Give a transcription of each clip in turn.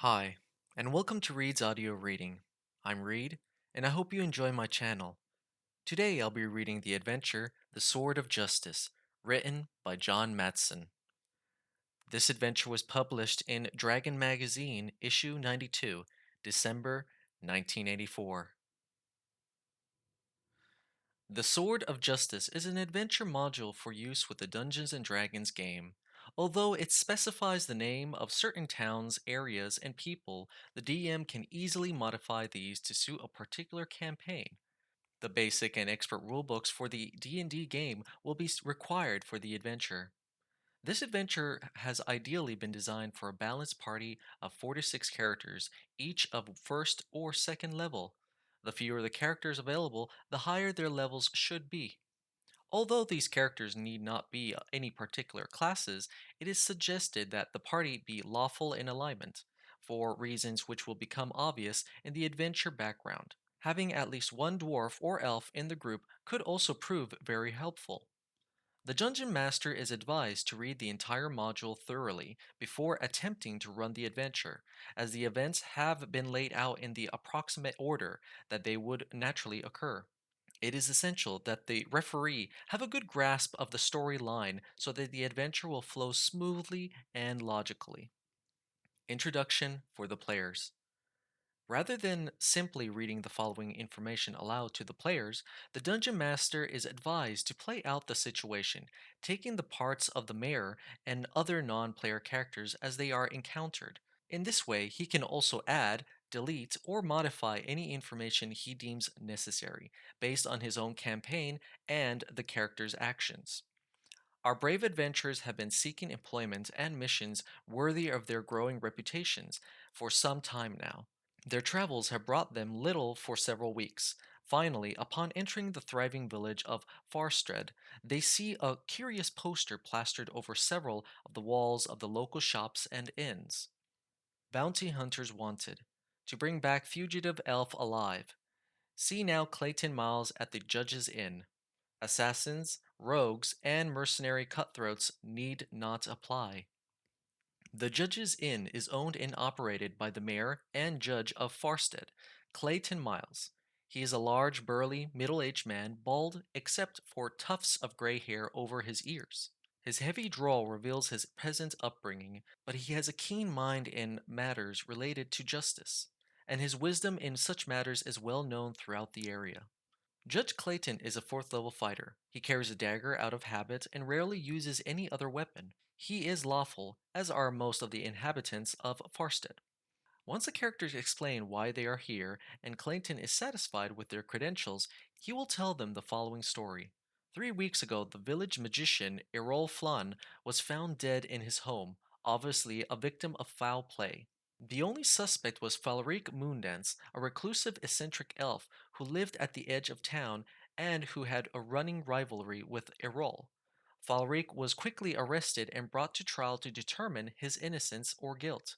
Hi, and welcome to Reed's Audio Reading. I'm Reed, and I hope you enjoy my channel. Today I'll be reading the adventure The Sword of Justice, written by John Matson. This adventure was published in Dragon Magazine, issue 92, December 1984. The Sword of Justice is an adventure module for use with the Dungeons and Dragons game. Although it specifies the name of certain towns, areas, and people, the DM can easily modify these to suit a particular campaign. The basic and expert rulebooks for the D&D game will be required for the adventure. This adventure has ideally been designed for a balanced party of 4 to 6 characters, each of first or second level. The fewer the characters available, the higher their levels should be. Although these characters need not be any particular classes, it is suggested that the party be lawful in alignment, for reasons which will become obvious in the adventure background. Having at least one dwarf or elf in the group could also prove very helpful. The Dungeon Master is advised to read the entire module thoroughly before attempting to run the adventure, as the events have been laid out in the approximate order that they would naturally occur. It is essential that the referee have a good grasp of the storyline so that the adventure will flow smoothly and logically. Introduction for the players. Rather than simply reading the following information aloud to the players, the Dungeon Master is advised to play out the situation, taking the parts of the mayor and other non player characters as they are encountered. In this way, he can also add, delete, or modify any information he deems necessary, based on his own campaign and the character's actions. Our brave adventurers have been seeking employment and missions worthy of their growing reputations for some time now. Their travels have brought them little for several weeks. Finally, upon entering the thriving village of Farstead, they see a curious poster plastered over several of the walls of the local shops and inns. Bounty Hunters Wanted. To bring back fugitive elf alive. See now Clayton Miles at the Judge's Inn. Assassins, rogues, and mercenary cutthroats need not apply. The Judge's Inn is owned and operated by the mayor and judge of Farstead, Clayton Miles. He is a large, burly, middle aged man, bald except for tufts of gray hair over his ears. His heavy drawl reveals his peasant upbringing, but he has a keen mind in matters related to justice, and his wisdom in such matters is well known throughout the area. Judge Clayton is a fourth level fighter. He carries a dagger out of habit and rarely uses any other weapon. He is lawful, as are most of the inhabitants of Farstead. Once the characters explain why they are here and Clayton is satisfied with their credentials, he will tell them the following story. 3 weeks ago, the village magician Errol Flan was found dead in his home, obviously a victim of foul play. The only suspect was Falric Moondance, a reclusive, eccentric elf who lived at the edge of town and who had a running rivalry with Errol. Falric was quickly arrested and brought to trial to determine his innocence or guilt.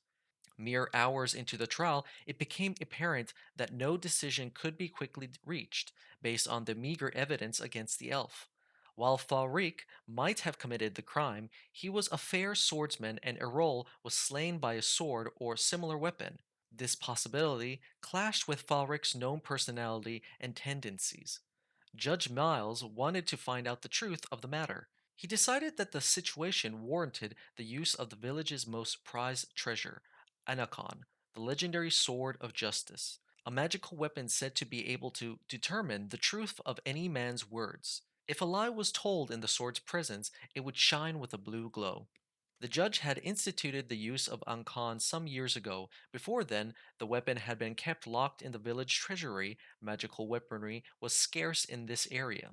Mere hours into the trial, it became apparent that no decision could be quickly reached based on the meager evidence against the elf. While Falric might have committed the crime, he was a fair swordsman and Errol was slain by a sword or similar weapon. This possibility clashed with Falric's known personality and tendencies. Judge Miles wanted to find out the truth of the matter. He decided that the situation warranted the use of the village's most prized treasure, Anakon, the legendary Sword of Justice, a magical weapon said to be able to determine the truth of any man's words. If a lie was told in the sword's presence, it would shine with a blue glow. The judge had instituted the use of Ankon some years ago. Before then, the weapon had been kept locked in the village treasury. Magical weaponry was scarce in this area.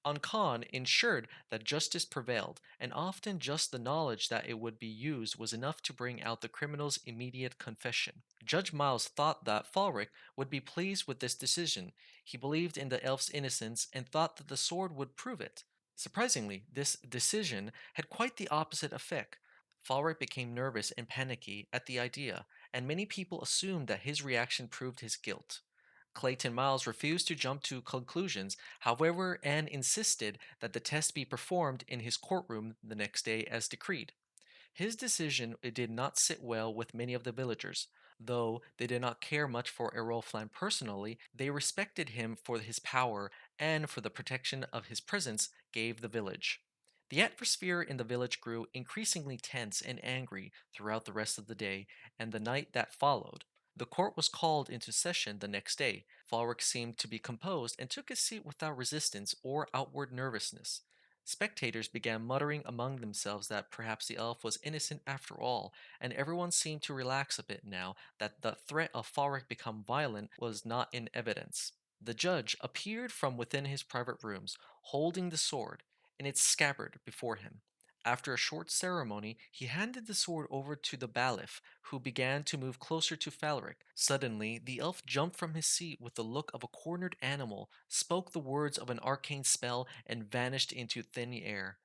Ankon ensured that justice prevailed, and often just the knowledge that it would be used was enough to bring out the criminal's immediate confession. Judge Miles thought that Falric would be pleased with this decision. He believed in the elf's innocence and thought that the sword would prove it. Surprisingly, this decision had quite the opposite effect. Falric became nervous and panicky at the idea, and many people assumed that his reaction proved his guilt. Clayton Miles refused to jump to conclusions, however, and insisted that the test be performed in his courtroom the next day as decreed. His decision it did not sit well with many of the villagers. Though they did not care much for Errol Flynn personally, they respected him for his power and for the protection of his presence gave the village. The atmosphere in the village grew increasingly tense and angry throughout the rest of the day and the night that followed. The court was called into session the next day. Falric seemed to be composed and took his seat without resistance or outward nervousness. Spectators began muttering among themselves that perhaps the elf was innocent after all, and everyone seemed to relax a bit now that the threat of Falric become violent was not in evidence. The judge appeared from within his private rooms, holding the sword in its scabbard before him. After a short ceremony, he handed the sword over to the bailiff, who began to move closer to Falric. Suddenly, the elf jumped from his seat with the look of a cornered animal, spoke the words of an arcane spell, and vanished into thin air.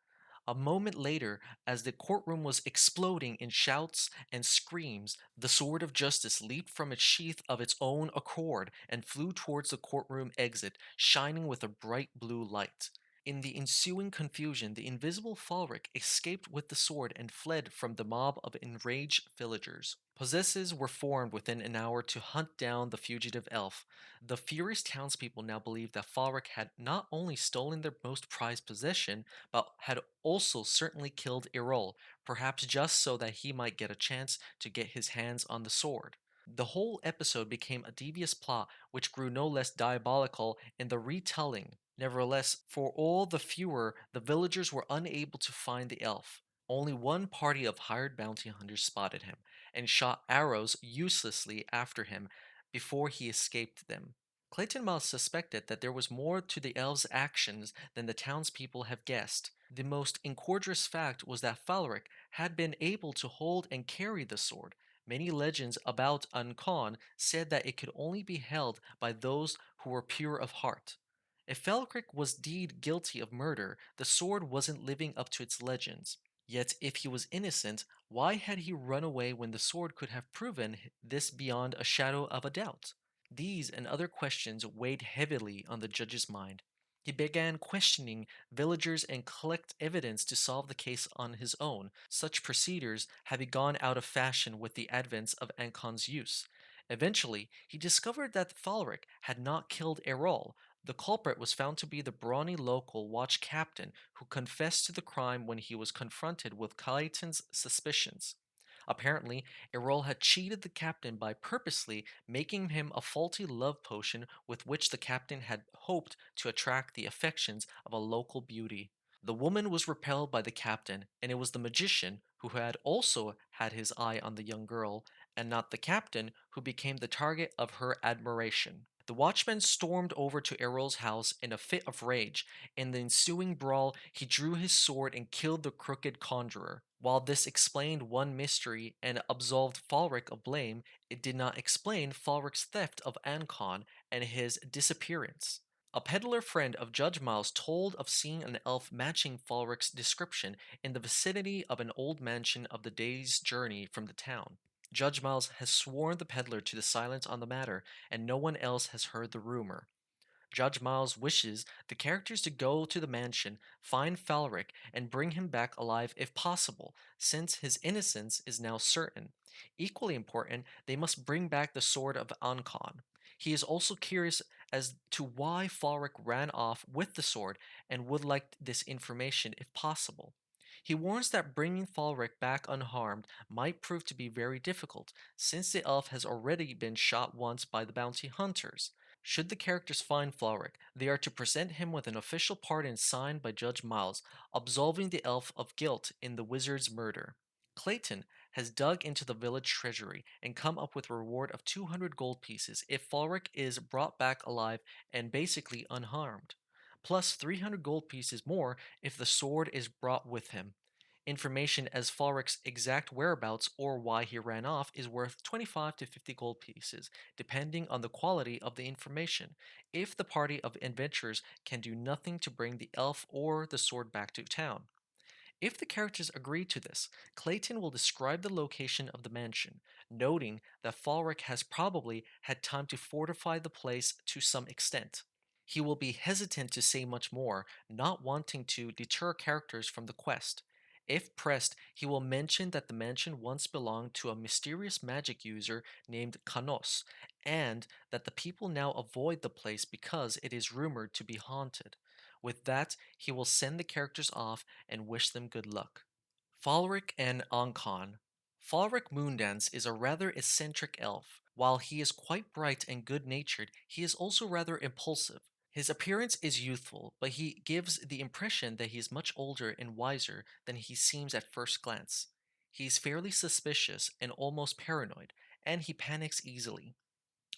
A moment later, as the courtroom was exploding in shouts and screams, the sword of justice leaped from its sheath of its own accord and flew towards the courtroom exit, shining with a bright blue light. In the ensuing confusion, the invisible Falric escaped with the sword and fled from the mob of enraged villagers. Possesses were formed within an hour to hunt down the fugitive elf. The furious townspeople now believed that Falric had not only stolen their most prized possession, but had also certainly killed Errol, perhaps just so that he might get a chance to get his hands on the sword. The whole episode became a devious plot which grew no less diabolical in the retelling. Nevertheless, for all the furor, the villagers were unable to find the elf. Only one party of hired bounty hunters spotted him and shot arrows uselessly after him before he escaped them. Clayton Miles suspected that there was more to the elf's actions than the townspeople have guessed. The most incordious fact was that Falric had been able to hold and carry the sword. Many legends about Ancon said that it could only be held by those who were pure of heart. If Falkirk was deed guilty of murder, the sword wasn't living up to its legends. Yet, if he was innocent, why had he run away when the sword could have proven this beyond a shadow of a doubt? These and other questions weighed heavily on the judge's mind. He began questioning villagers and collect evidence to solve the case on his own. Such procedures had gone out of fashion with the advent of Ankon's use. Eventually, he discovered that Falric had not killed Errol. The culprit was found to be the brawny local watch captain who confessed to the crime when he was confronted with Clayton's suspicions. Apparently, Errol had cheated the captain by purposely making him a faulty love potion with which the captain had hoped to attract the affections of a local beauty. The woman was repelled by the captain, and it was the magician who had also had his eye on the young girl, and not the captain who became the target of her admiration. The watchman stormed over to Errol's house in a fit of rage. In the ensuing brawl, he drew his sword and killed the crooked conjurer. While this explained one mystery and absolved Falric of blame, it did not explain Falric's theft of Ancon and his disappearance. A peddler friend of Judge Miles told of seeing an elf matching Falric's description in the vicinity of an old mansion of the day's journey from the town. Judge Miles has sworn the peddler to the silence on the matter, and no one else has heard the rumor. Judge Miles wishes the characters to go to the mansion, find Falric, and bring him back alive if possible, since his innocence is now certain. Equally important, they must bring back the Sword of Ancon. He is also curious as to why Falric ran off with the sword and would like this information if possible. He warns that bringing Falric back unharmed might prove to be very difficult, since the elf has already been shot once by the bounty hunters. Should the characters find Florrick, they are to present him with an official pardon signed by Judge Miles, absolving the elf of guilt in the wizard's murder. Clayton has dug into the village treasury and come up with a reward of 200 gold pieces if Florrick is brought back alive and basically unharmed, plus 300 gold pieces more if the sword is brought with him. Information as Falrick's exact whereabouts or why he ran off is worth 25 to 50 gold pieces, depending on the quality of the information, if the party of adventurers can do nothing to bring the elf or the sword back to town. If the characters agree to this, Clayton will describe the location of the mansion, noting that Falric has probably had time to fortify the place to some extent. He will be hesitant to say much more, not wanting to deter characters from the quest. If pressed, he will mention that the mansion once belonged to a mysterious magic user named Kanos, and that the people now avoid the place because it is rumored to be haunted. With that, he will send the characters off and wish them good luck. Falric and Ankon. Falric Moondance is a rather eccentric elf. While he is quite bright and good natured, he is also rather impulsive. His appearance is youthful, but he gives the impression that he is much older and wiser than he seems at first glance. He is fairly suspicious and almost paranoid, and he panics easily.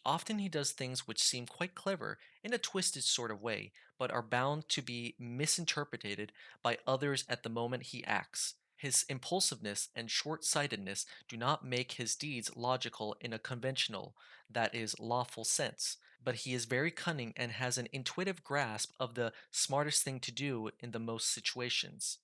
Often he does things which seem quite clever in a twisted sort of way, but are bound to be misinterpreted by others at the moment he acts. His impulsiveness and short sightedness do not make his deeds logical in a conventional, that is, lawful sense, but he is very cunning and has an intuitive grasp of the smartest thing to do in the most situations.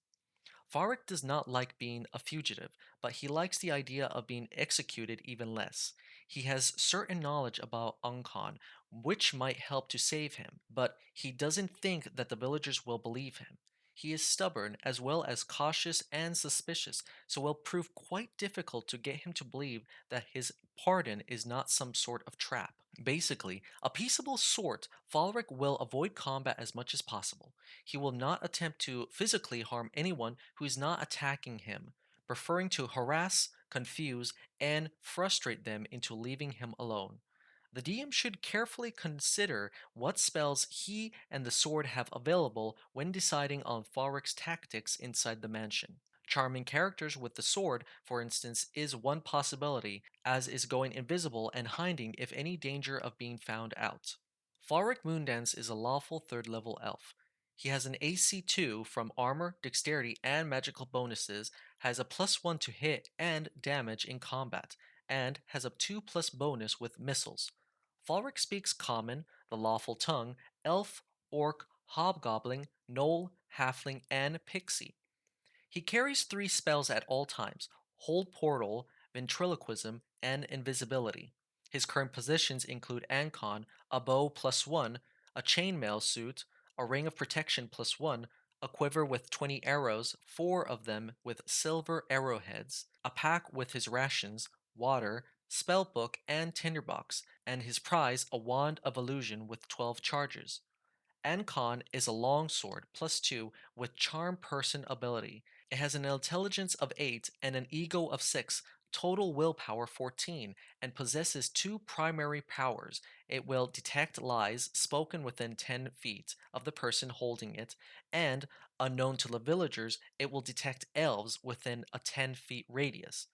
Farik does not like being a fugitive, but he likes the idea of being executed even less. He has certain knowledge about Ankon, which might help to save him, but he doesn't think that the villagers will believe him. He is stubborn as well as cautious and suspicious, so it will prove quite difficult to get him to believe that his pardon is not some sort of trap. Basically, a peaceable sort, Falric will avoid combat as much as possible. He will not attempt to physically harm anyone who is not attacking him, preferring to harass, confuse, and frustrate them into leaving him alone. The DM should carefully consider what spells he and the sword have available when deciding on Falric's tactics inside the mansion. Charming characters with the sword, for instance, is one possibility, as is going invisible and hiding if any danger of being found out. Falric Moondance is a lawful third level elf. He has an AC 2 from armor, dexterity, and magical bonuses, has a +1 to hit and damage in combat, and has a 2 plus bonus with missiles. Falric speaks Common, the Lawful Tongue, Elf, Orc, Hobgoblin, Gnoll, Halfling, and Pixie. He carries three spells at all times: Hold Portal, Ventriloquism, and Invisibility. His current positions include Ancon, a bow +1, a chainmail suit, a ring of protection +1, a quiver with 20 arrows, four of them with silver arrowheads, a pack with his rations, water, spellbook, and tinderbox, and his prize, a wand of illusion with 12 charges. Ancon is a longsword +2 with charm person ability. It has an intelligence of 8 and an ego of 6, total willpower 14, and possesses two primary powers. It will detect lies spoken within 10 feet of the person holding it, and, unknown to the villagers, it will detect elves within a 10 feet radius.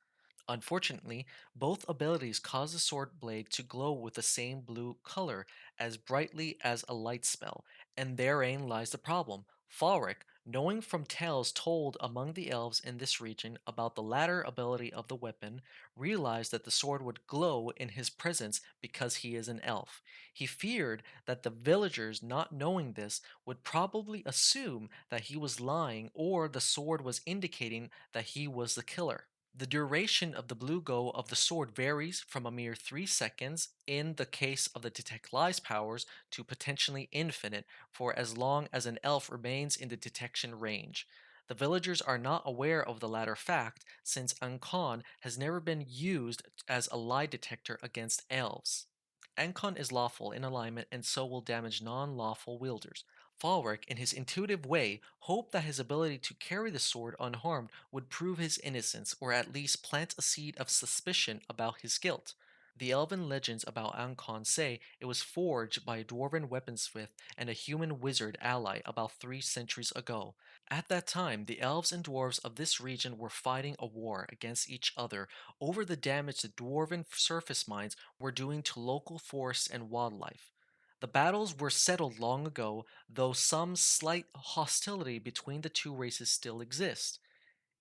Unfortunately, both abilities cause the sword blade to glow with the same blue color as brightly as a light spell, and therein lies the problem. Falric, knowing from tales told among the elves in this region about the latter ability of the weapon, realized that the sword would glow in his presence because he is an elf. He feared that the villagers, not knowing this, would probably assume that he was lying or the sword was indicating that he was the killer. The duration of the blue glow of the sword varies from a mere 3 seconds in the case of the detect lies powers to potentially infinite for as long as an elf remains in the detection range. The villagers are not aware of the latter fact since Ancon has never been used as a lie detector against elves. Ancon is lawful in alignment and so will damage non lawful wielders. Falric, in his intuitive way, hoped that his ability to carry the sword unharmed would prove his innocence or at least plant a seed of suspicion about his guilt. The elven legends about Ancon say it was forged by a dwarven weaponsmith and a human wizard ally about 3 centuries ago. At that time, the elves and dwarves of this region were fighting a war against each other over the damage the dwarven surface mines were doing to local forests and wildlife. The battles were settled long ago, though some slight hostility between the two races still exists.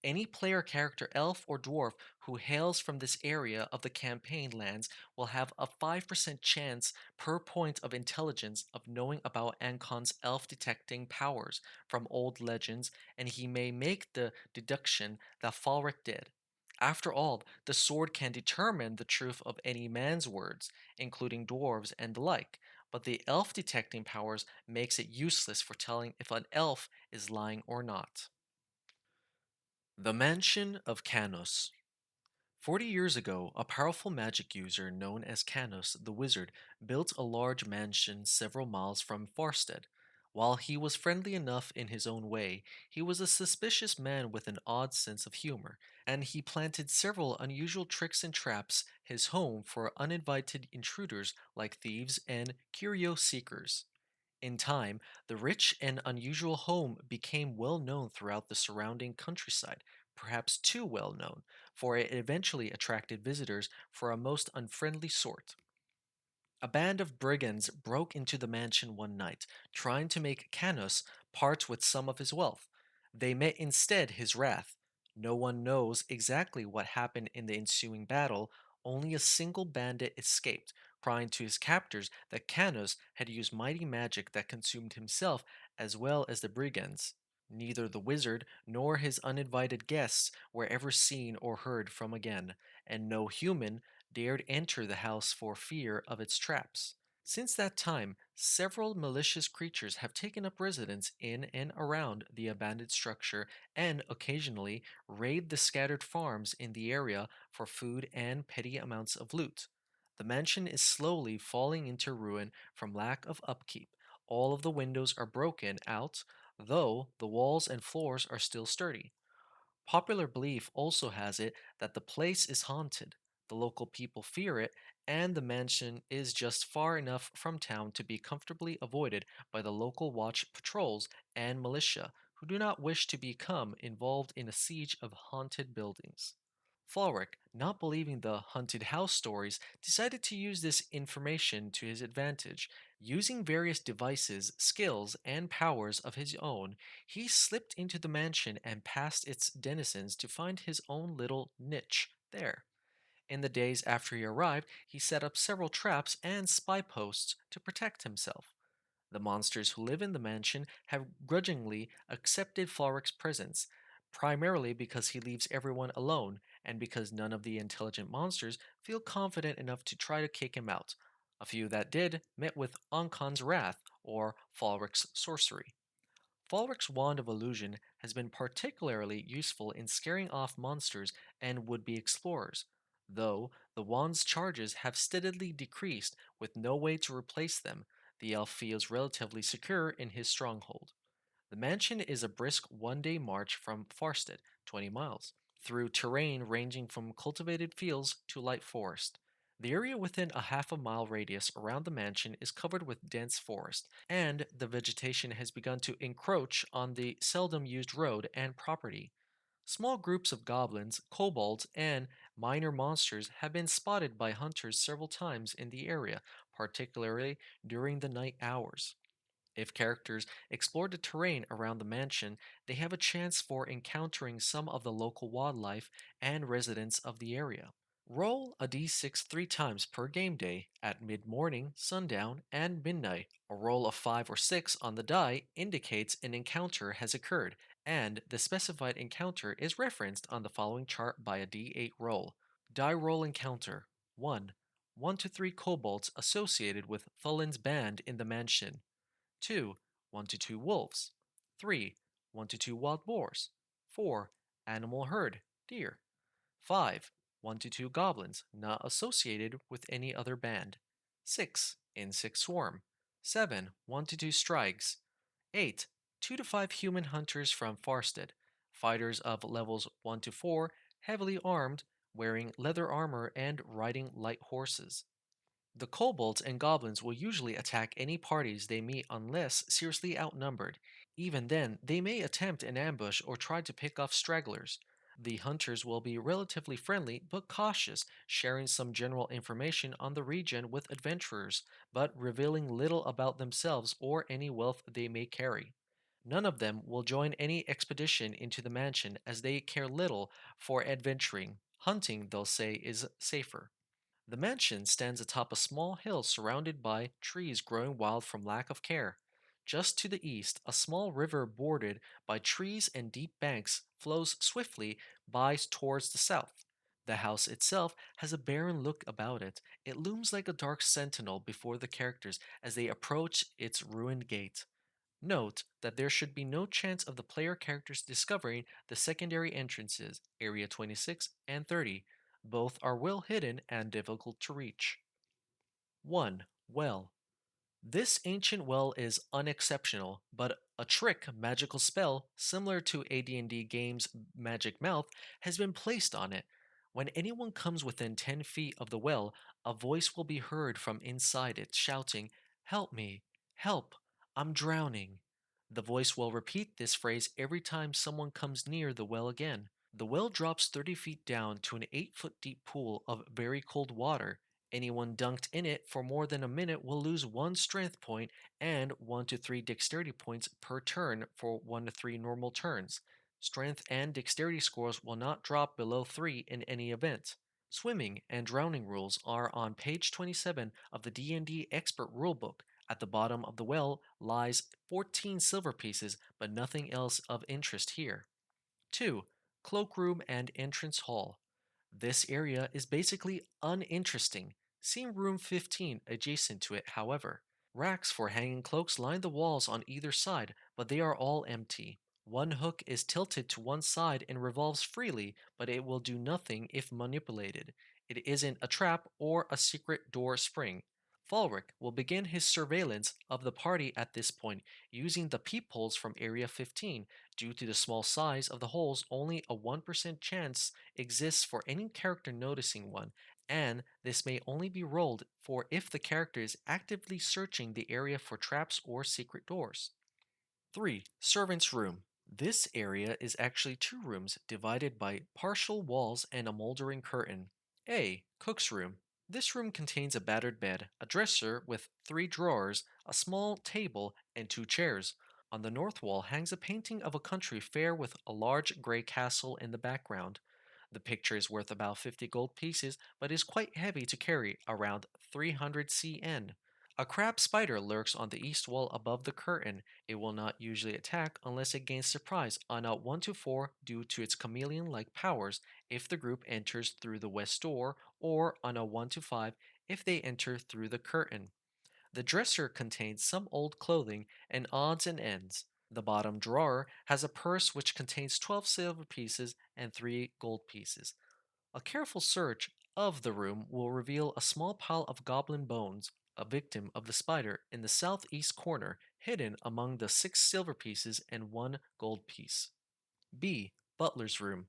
Any player character, elf or dwarf, who hails from this area of the campaign lands will have a 5% chance per point of intelligence of knowing about Ankon's elf detecting powers from old legends, and he may make the deduction that Falric did. After all, the sword can determine the truth of any man's words, including dwarves and the like, but the elf detecting powers makes it useless for telling if an elf is lying or not. The Mansion of Canos. 40 years ago, a powerful magic user known as Canos the Wizard built a large mansion several miles from Farstead. While he was friendly enough in his own way, he was a suspicious man with an odd sense of humor, and he planted several unusual tricks and traps his home for uninvited intruders like thieves and curio seekers. In time, the rich and unusual home became well known throughout the surrounding countryside, perhaps too well known, for it eventually attracted visitors for a most unfriendly sort. A band of brigands broke into the mansion one night, trying to make Canos part with some of his wealth. They met instead his wrath. No one knows exactly what happened in the ensuing battle, only a single bandit escaped, crying to his captors that Canos had used mighty magic that consumed himself as well as the brigands. Neither the wizard nor his uninvited guests were ever seen or heard from again, and no human dared enter the house for fear of its traps. Since that time, several malicious creatures have taken up residence in and around the abandoned structure and occasionally raid the scattered farms in the area for food and petty amounts of loot. The mansion is slowly falling into ruin from lack of upkeep. All of the windows are broken out, though the walls and floors are still sturdy. Popular belief also has it that the place is haunted. The local people fear it, and the mansion is just far enough from town to be comfortably avoided by the local watch patrols and militia who do not wish to become involved in a siege of haunted buildings. Florrick, not believing the haunted house stories, decided to use this information to his advantage. Using various devices, skills, and powers of his own, he slipped into the mansion and past its denizens to find his own little niche there. In the days after he arrived, he set up several traps and spy posts to protect himself. The monsters who live in the mansion have grudgingly accepted Florrick's presence, primarily because he leaves everyone alone and because none of the intelligent monsters feel confident enough to try to kick him out. A few that did met with Ankon's wrath or Florrick's sorcery. Falrick's wand of illusion has been particularly useful in scaring off monsters and would-be explorers, though the wand's charges have steadily decreased with no way to replace them. The elf feels relatively secure in his stronghold. The mansion is a brisk one-day march from Farstead, 20 miles, through terrain ranging from cultivated fields to light forest. The area within a half a mile radius around the mansion is covered with dense forest, and the vegetation has begun to encroach on the seldom used road and property. Small groups of goblins, kobolds, and minor monsters have been spotted by hunters several times in the area, particularly during the night hours. If characters explore the terrain around the mansion, they have a chance for encountering some of the local wildlife and residents of the area. Roll a d6 3 times per game day at mid morning, sundown, and midnight. A roll of 5 or 6 on the die indicates an encounter has occurred, and the specified encounter is referenced on the following chart by a d8 roll. Die roll encounter 1. 1 to 3 kobolds associated with Thulin's band in the mansion. 2. 1 to 2 wolves. 3. 1 to 2 wild boars. 4. Animal herd, deer. 5. 1 to 2 goblins, not associated with any other band. 6. Insect swarm. 7. 1 to 2 strikes. 8. 2 to 5 human hunters from Farstead. Fighters of levels 1 to 4, heavily armed, wearing leather armor and riding light horses. The kobolds and goblins will usually attack any parties they meet unless seriously outnumbered. Even then, they may attempt an ambush or try to pick off stragglers. The hunters will be relatively friendly but cautious, sharing some general information on the region with adventurers, but revealing little about themselves or any wealth they may carry. None of them will join any expedition into the mansion as they care little for adventuring. Hunting, they'll say, is safer. The mansion stands atop a small hill surrounded by trees growing wild from lack of care. Just to the east, a small river bordered by trees and deep banks flows swiftly by towards the south. The house itself has a barren look about it. It looms like a dark sentinel before the characters as they approach its ruined gate. Note that there should be no chance of the player characters discovering the secondary entrances, Area 26 and 30. Both are well hidden and difficult to reach. 1. Well. This ancient well is unexceptional, but a trick magical spell similar to AD&D game's Magic Mouth has been placed on it. When anyone comes within 10 feet of the well, a voice will be heard from inside it shouting, "Help me! Help! I'm drowning!" The voice will repeat this phrase every time someone comes near the well again. The well drops 30 feet down to an 8-foot deep pool of very cold water. Anyone dunked in it for more than a minute will lose 1 strength point and 1 to 3 dexterity points per turn for 1 to 3 normal turns. Strength and dexterity scores will not drop below 3 in any event. Swimming and drowning rules are on page 27 of the D&D Expert Rulebook. At the bottom of the well lies 14 silver pieces, but nothing else of interest here. 2. Cloakroom and Entrance Hall. This area is basically uninteresting. See room 15 adjacent to it, however. Racks for hanging cloaks line the walls on either side, but they are all empty. One hook is tilted to one side and revolves freely, but it will do nothing if manipulated. It isn't a trap or a secret door spring. Falric will begin his surveillance of the party at this point, using the peepholes from Area 15. Due to the small size of the holes, only a 1% chance exists for any character noticing one, and this may only be rolled for if the character is actively searching the area for traps or secret doors. 3. Servant's Room. This area is actually 2 rooms divided by partial walls and a moldering curtain. A. Cook's Room. This room contains a battered bed, a dresser with 3 drawers, a small table, and 2 chairs. On the north wall hangs a painting of a country fair with a large gray castle in the background. The picture is worth about 50 gold pieces, but is quite heavy to carry, around 300 cn. A crab spider lurks on the east wall above the curtain. It will not usually attack unless it gains surprise on a 1 to 4 due to its chameleon like powers if the group enters through the west door, or on a 1 to 5 if they enter through the curtain. The dresser contains some old clothing and odds and ends. The bottom drawer has a purse which contains 12 silver pieces and 3 gold pieces. A careful search of the room will reveal a small pile of goblin bones, a victim of the spider, in the southeast corner, hidden among the 6 silver pieces and 1 gold piece. B. Butler's Room.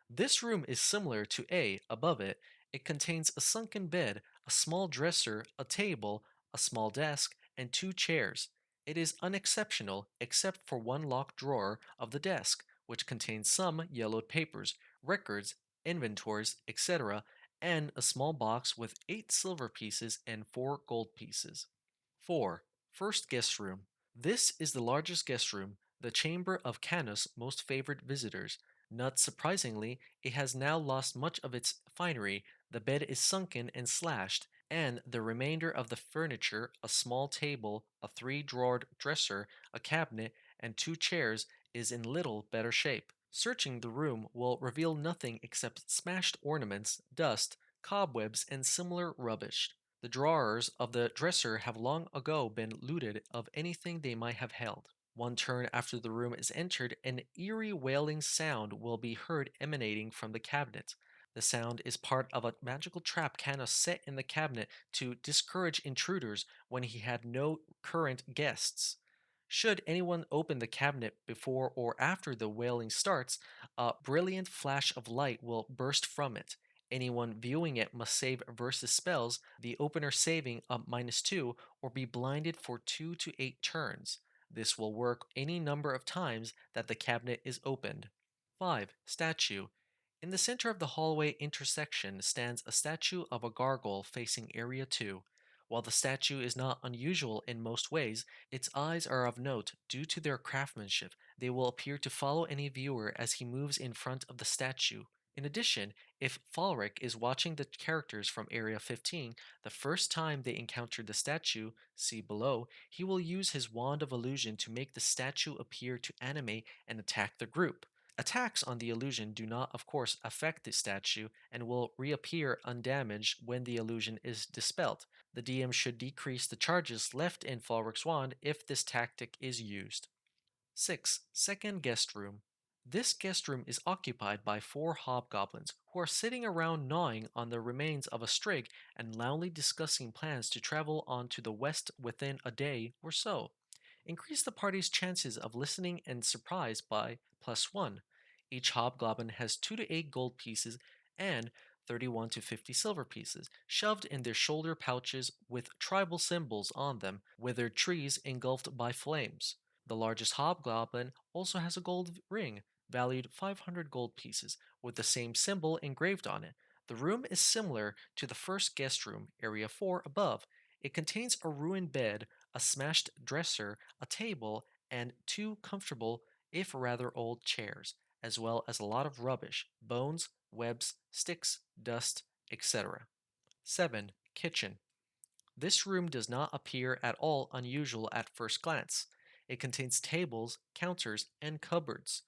This room is similar to A above it. It contains a sunken bed, a small dresser, a table, a small desk, and 2 chairs. It is unexceptional except for one locked drawer of the desk, which contains some yellowed papers, records, inventories, etc., and a small box with 8 silver pieces and 4 gold pieces. 4. First Guest Room. This is the largest guest room, the chamber of Canos' most favored visitors. Not surprisingly, it has now lost much of its finery. The bed is sunken and slashed, and the remainder of the furniture, a small table, a 3-drawered dresser, a cabinet, and 2 chairs, is in little better shape. Searching the room will reveal nothing except smashed ornaments, dust, cobwebs, and similar rubbish. The drawers of the dresser have long ago been looted of anything they might have held. One turn after the room is entered, an eerie wailing sound will be heard emanating from the cabinet. The sound is part of a magical trap Canos set in the cabinet to discourage intruders when he had no current guests. Should anyone open the cabinet before or after the wailing starts, a brilliant flash of light will burst from it. Anyone viewing it must save versus spells, the opener saving a -2, or be blinded for 2 to 8 turns. This will work any number of times that the cabinet is opened. 5. Statue. In the center of the hallway intersection stands a statue of a gargoyle facing Area 2. While the statue is not unusual in most ways, its eyes are of note due to their craftsmanship. They will appear to follow any viewer as he moves in front of the statue. In addition, if Falric is watching the characters from Area 15, the first time they encounter the statue, see below, he will use his Wand of Illusion to make the statue appear to animate and attack the group. Attacks on the illusion do not, of course, affect the statue and will reappear undamaged when the illusion is dispelled. The DM should decrease the charges left in Falrick's wand if this tactic is used. 6. Second guest room. This guest room is occupied by four hobgoblins who are sitting around gnawing on the remains of a strig and loudly discussing plans to travel on to the west within a day or so. Increase the party's chances of listening and surprise by +1. Each hobgoblin has 2 to 8 gold pieces and 31 to 50 silver pieces shoved in their shoulder pouches with tribal symbols on them, withered trees engulfed by flames. The largest hobgoblin also has a gold ring, valued 500 gold pieces, with the same symbol engraved on it. The room is similar to the first guest room, Area 4 above. It contains a ruined bed, a smashed dresser, a table, and two comfortable, if rather old, chairs, as well as a lot of rubbish, bones, webs, sticks, dust, etc. 7. Kitchen. This room does not appear at all unusual at first glance. It contains tables, counters, and cupboards.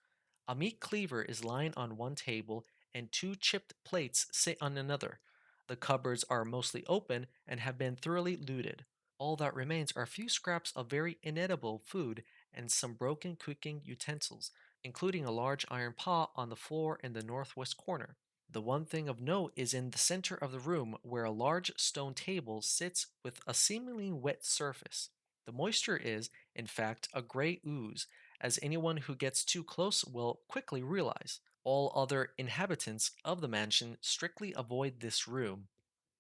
A meat cleaver is lying on one table, and two chipped plates sit on another. The cupboards are mostly open and have been thoroughly looted. All that remains are a few scraps of very inedible food and some broken cooking utensils, including a large iron pot on the floor in the northwest corner. The one thing of note is in the center of the room where a large stone table sits with a seemingly wet surface. The moisture is, in fact, a gray ooze, as anyone who gets too close will quickly realize. All other inhabitants of the mansion strictly avoid this room.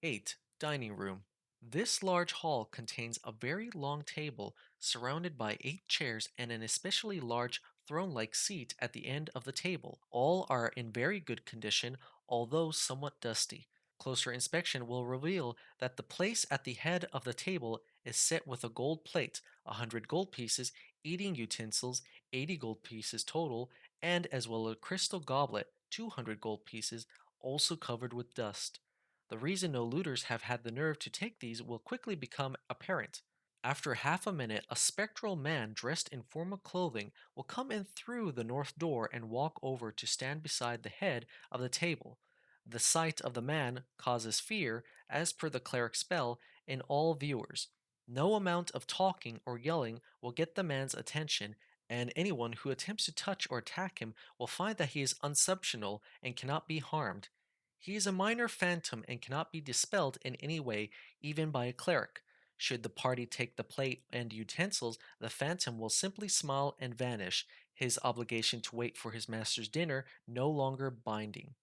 8. Dining room. This large hall contains a very long table surrounded by 8 chairs and an especially large throne like seat at the end of the table. All are in very good condition, although somewhat dusty. Closer inspection will reveal that the place at the head of the table is set with a gold plate, 100 gold pieces, eating utensils, 80 gold pieces total, and as well a crystal goblet, 200 gold pieces, also covered with dust. The reason no looters have had the nerve to take these will quickly become apparent. After half a minute, a spectral man dressed in formal clothing will come in through the north door and walk over to stand beside the head of the table. The sight of the man causes fear, as per the cleric spell, in all viewers. No amount of talking or yelling will get the man's attention, and anyone who attempts to touch or attack him will find that he is unsubstantial and cannot be harmed. He is a minor phantom and cannot be dispelled in any way, even by a cleric. Should the party take the plate and utensils, the phantom will simply smile and vanish, his obligation to wait for his master's dinner no longer binding.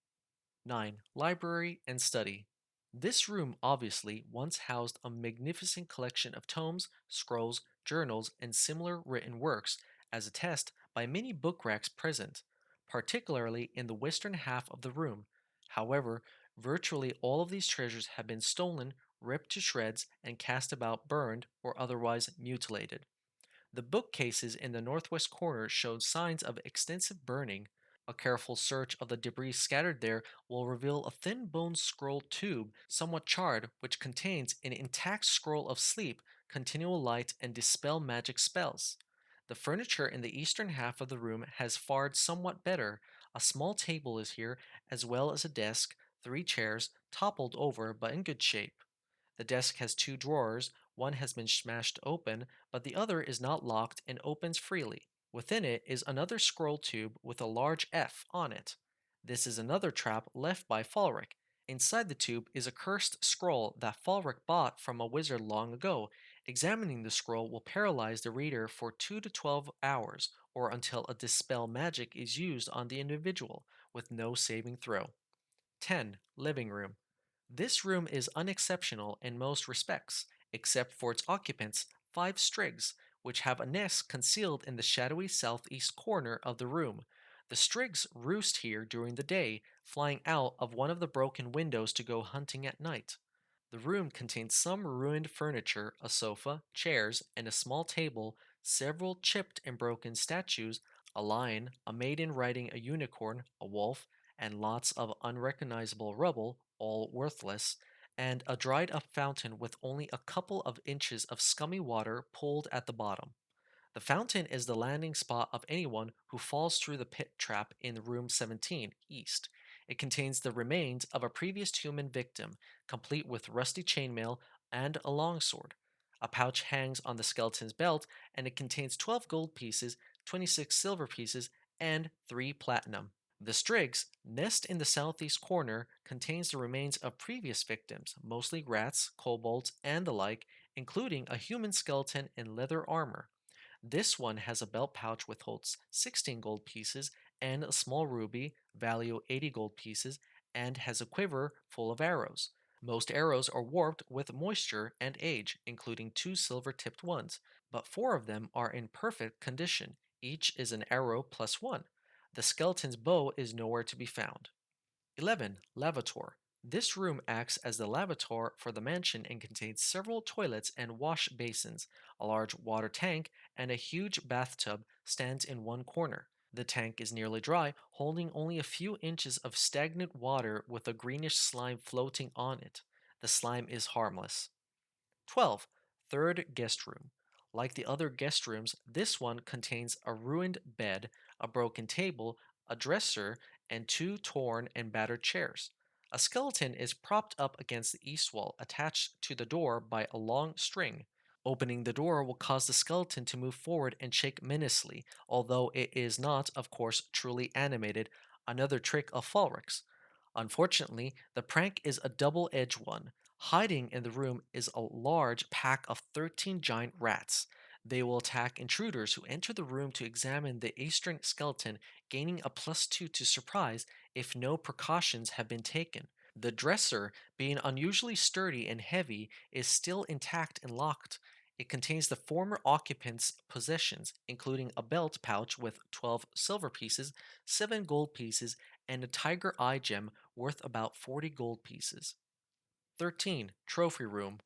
9. Library and study. This room obviously once housed a magnificent collection of tomes, scrolls, journals, and similar written works, as attested by many book racks present, particularly in the western half of the room. However, virtually all of these treasures have been stolen, ripped to shreds, and cast about burned or otherwise mutilated. The bookcases in the northwest corner showed signs of extensive burning. A careful search of the debris scattered there will reveal a thin bone scroll tube, somewhat charred, which contains an intact scroll of sleep, continual light, and dispel magic spells. The furniture in the eastern half of the room has fared somewhat better. A small table is here, as well as a desk, 3 chairs, toppled over but in good shape. The desk has 2 drawers, one has been smashed open, but the other is not locked and opens freely. Within it is another scroll tube with a large F on it. This is another trap left by Falric. Inside the tube is a cursed scroll that Falric bought from a wizard long ago. Examining the scroll will paralyze the reader for 2 to 12 hours, or until a dispel magic is used on the individual, with no saving throw. 10. Living room. This room is unexceptional in most respects, except for its occupants, 5 strigs, which have a nest concealed in the shadowy southeast corner of the room. The strigs roost here during the day, flying out of one of the broken windows to go hunting at night. The room contains some ruined furniture, a sofa, chairs, and a small table, several chipped and broken statues, a lion, a maiden riding a unicorn, a wolf, and lots of unrecognizable rubble, all worthless, and a dried up fountain with only a couple of inches of scummy water pulled at the bottom. The fountain is the landing spot of anyone who falls through the pit trap in room 17, east. It contains the remains of a previous human victim, complete with rusty chainmail and a longsword. A pouch hangs on the skeleton's belt, and it contains 12 gold pieces, 26 silver pieces, and 3 platinum. The Strigs, nest in the southeast corner, contains the remains of previous victims, mostly rats, kobolds, and the like, including a human skeleton in leather armor. This one has a belt pouch which holds 16 gold pieces and a small ruby, value 80 gold pieces, and has a quiver full of arrows. Most arrows are warped with moisture and age, including 2 silver tipped ones, but 4 of them are in perfect condition. Each is an arrow plus 1. The skeleton's bow is nowhere to be found. 11. Lavator. This room acts as the lavator for the mansion and contains several toilets and wash basins. A large water tank and a huge bathtub stands in one corner. The tank is nearly dry, holding only a few inches of stagnant water with a greenish slime floating on it. The slime is harmless. 12. Third guest room. Like the other guest rooms, this one contains a ruined bed, a broken table, a dresser, and 2 torn and battered chairs. A skeleton is propped up against the east wall, attached to the door by a long string. Opening the door will cause the skeleton to move forward and shake menacingly, although it is not, of course, truly animated, another trick of Falrick's. Unfortunately, the prank is a double edged one. Hiding in the room is a large pack of 13 giant rats. They will attack intruders who enter the room to examine the eastern skeleton, gaining a +2 to surprise if no precautions have been taken. The dresser, being unusually sturdy and heavy, is still intact and locked. It contains the former occupant's possessions, including a belt pouch with 12 silver pieces, 7 gold pieces, and a tiger eye gem worth about 40 gold pieces. 13. Trophy Room.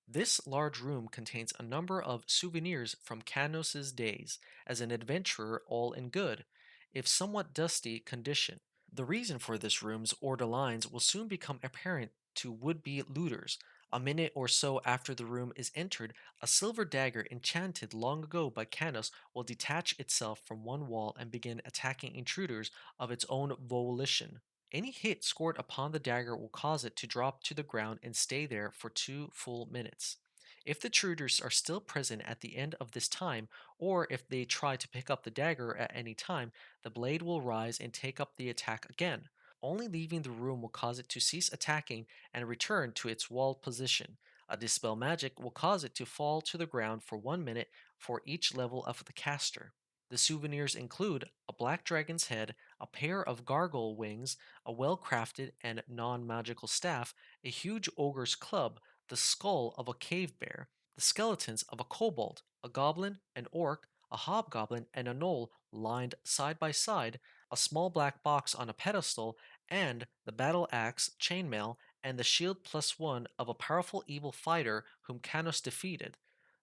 This large room contains a number of souvenirs from Canos's days as an adventurer, all in good, if somewhat dusty, condition. The reason for this room's order lines will soon become apparent to would-be looters. A minute or so after the room is entered, a silver dagger enchanted long ago by Canos will detach itself from one wall and begin attacking intruders of its own volition. Any hit scored upon the dagger will cause it to drop to the ground and stay there for 2 full minutes. If the intruders are still present at the end of this time, or if they try to pick up the dagger at any time, the blade will rise and take up the attack again. Only leaving the room will cause it to cease attacking and return to its walled position. A dispel magic will cause it to fall to the ground for 1 minute for each level of the caster. The souvenirs include a black dragon's head, a pair of gargoyle wings, a well crafted and non magical staff, a huge ogre's club, the skull of a cave bear, the skeletons of a kobold, a goblin, an orc, a hobgoblin, and a gnoll lined side by side, a small black box on a pedestal, and the battle axe, chainmail, and the shield +1 of a powerful evil fighter whom Canos defeated.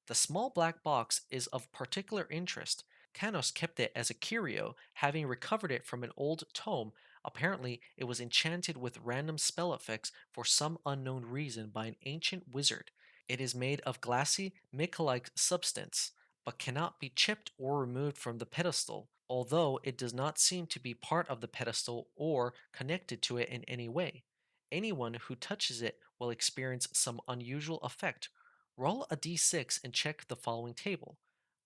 The small black box is of particular interest. Canos kept it as a curio, having recovered it from an old tome. Apparently, it was enchanted with random spell effects for some unknown reason by an ancient wizard. It is made of glassy, mica-like substance, but cannot be chipped or removed from the pedestal, although it does not seem to be part of the pedestal or connected to it in any way. Anyone who touches it will experience some unusual effect. Roll a d6 and check the following table.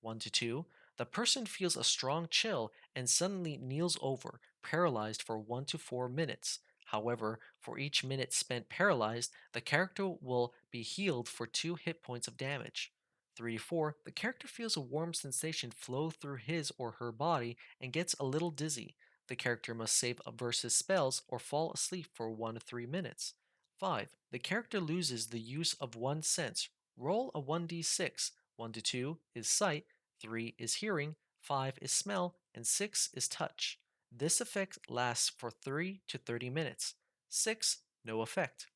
1 to 2. The person feels a strong chill and suddenly kneels over, paralyzed for 1 to 4 minutes. However, for each minute spent paralyzed, the character will be healed for 2 hit points of damage. 3 to 4. The character feels a warm sensation flow through his or her body and gets a little dizzy. The character must save versus spells or fall asleep for 1 to 3 minutes. 5. The character loses the use of one sense. Roll a 1d6. 1 to 2 is sight, 3 is hearing, 5 is smell, and 6 is touch. This effect lasts for 3 to 30 minutes. 6. No effect.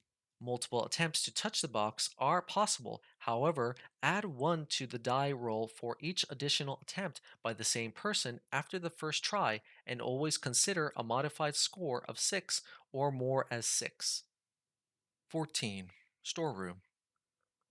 Multiple attempts to touch the box are possible. However, add 1 to the die roll for each additional attempt by the same person after the first try, and always consider a modified score of 6 or more as 6. 14. Storeroom.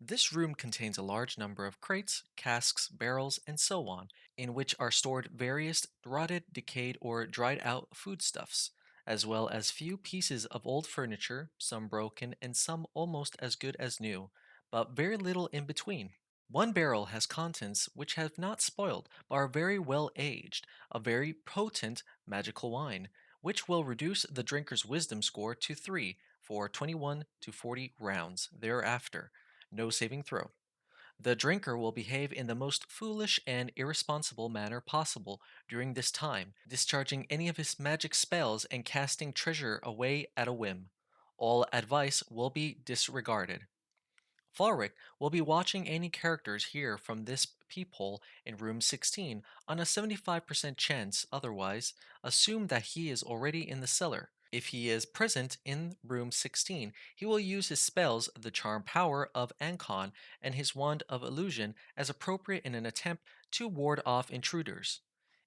This room contains a large number of crates, casks, barrels, and so on, in which are stored various rotted, decayed, or dried out foodstuffs, as well as few pieces of old furniture, some broken and some almost as good as new, but very little in between. One barrel has contents which have not spoiled but are very well aged, a very potent magical wine, which will reduce the drinker's wisdom score to 3 for 21 to 40 rounds thereafter. No saving throw. The drinker will behave in the most foolish and irresponsible manner possible during this time, discharging any of his magic spells and casting treasure away at a whim. All advice will be disregarded. Florrick will be watching any characters here from this peephole in room 16 on a 75% chance, otherwise, assume that he is already in the cellar. If he is present in room 16, he will use his spells, the charm power of Ancon and his wand of illusion, as appropriate in an attempt to ward off intruders.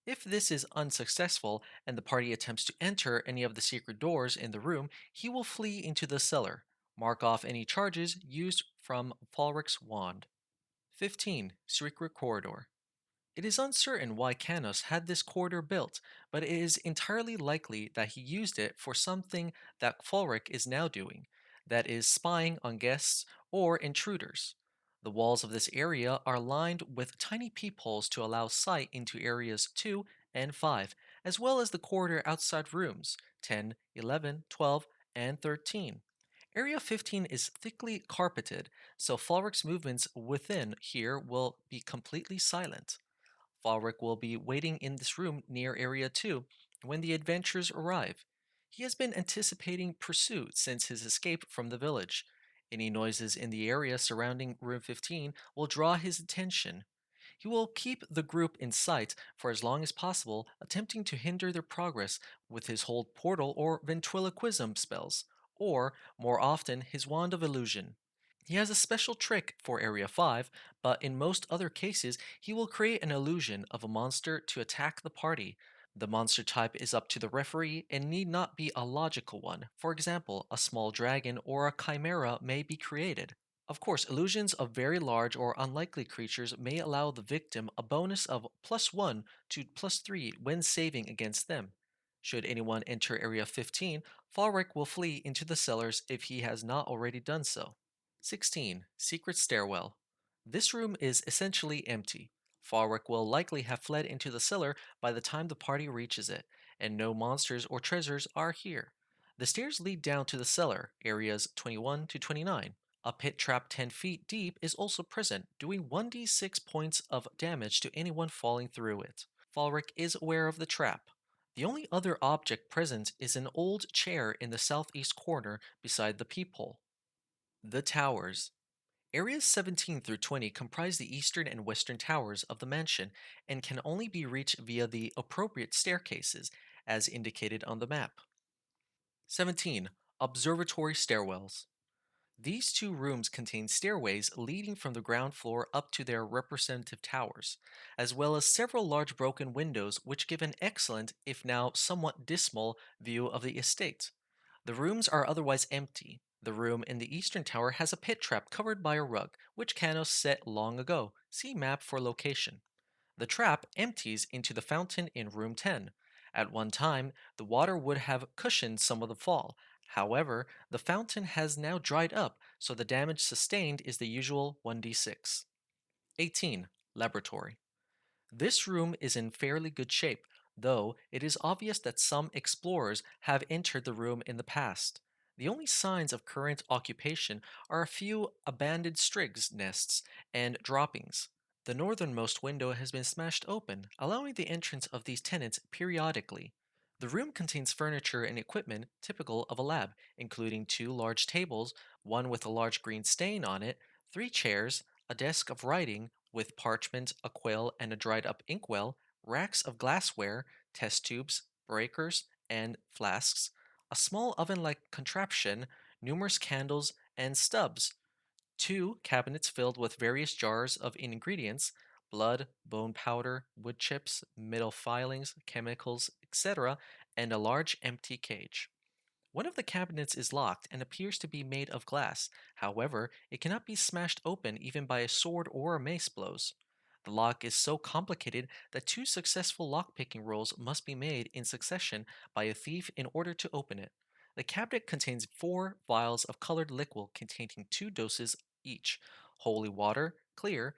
If this is unsuccessful and the party attempts to enter any of the secret doors in the room, he will flee into the cellar. Mark off any charges used from Falrick's wand. 15. Secret Corridor. It is uncertain why Canos had this corridor built, but it is entirely likely that he used it for something that Fulric is now doing, that is, spying on guests or intruders. The walls of this area are lined with tiny peepholes to allow sight into areas 2 and 5, as well as the corridor outside rooms 10, 11, 12, and 13. Area 15 is thickly carpeted, so Fulric's movements within here will be completely silent. Falric will be waiting in this room near Area 2 when the adventurers arrive. He has been anticipating pursuit since his escape from the village. Any noises in the area surrounding Room 15 will draw his attention. He will keep the group in sight for as long as possible, attempting to hinder their progress with his hold portal or ventriloquism spells, or, more often, his wand of illusion. He has a special trick for Area 5, but in most other cases, he will create an illusion of a monster to attack the party. The monster type is up to the referee and need not be a logical one. For example, a small dragon or a chimera may be created. Of course, illusions of very large or unlikely creatures may allow the victim a bonus of +1 to +3 when saving against them. Should anyone enter Area 15, Falric will flee into the cellars if he has not already done so. 16. Secret Stairwell. This room is essentially empty. Falric will likely have fled into the cellar by the time the party reaches it, and no monsters or treasures are here. The stairs lead down to the cellar, areas 21 to 29. A pit trap 10 feet deep is also present, doing 1d6 points of damage to anyone falling through it. Falric is aware of the trap. The only other object present is an old chair in the southeast corner beside the peephole. The Towers. Areas 17 through 20 comprise the eastern and western towers of the mansion and can only be reached via the appropriate staircases, as indicated on the map. 17. Observatory Stairwells. These two rooms contain stairways leading from the ground floor up to their representative towers, as well as several large broken windows which give an excellent, if now somewhat dismal, view of the estate. The rooms are otherwise empty. The room in the eastern tower has a pit trap covered by a rug, which Canos set long ago. See map for location. The trap empties into the fountain in room 10. At one time, the water would have cushioned some of the fall. However, the fountain has now dried up, so the damage sustained is the usual 1d6. 18. Laboratory. This room is in fairly good shape, though it is obvious that some explorers have entered the room in the past. The only signs of current occupation are a few abandoned strigs nests and droppings. The northernmost window has been smashed open, allowing the entrance of these tenants periodically. The room contains furniture and equipment typical of a lab, including two large tables, one with a large green stain on it, three chairs, a desk of writing with parchment, a quill, and a dried up inkwell, racks of glassware, test tubes, breakers, and flasks, a small oven like contraption, numerous candles, and stubs, two cabinets filled with various jars of ingredients blood, bone powder, wood chips, metal filings, chemicals, etc., and a large empty cage. One of the cabinets is locked and appears to be made of glass. However, it cannot be smashed open even by a sword or a mace blows. The lock is so complicated that two successful lock-picking rolls must be made in succession by a thief in order to open it. The cabinet contains four vials of colored liquid containing two doses each: holy water, clear;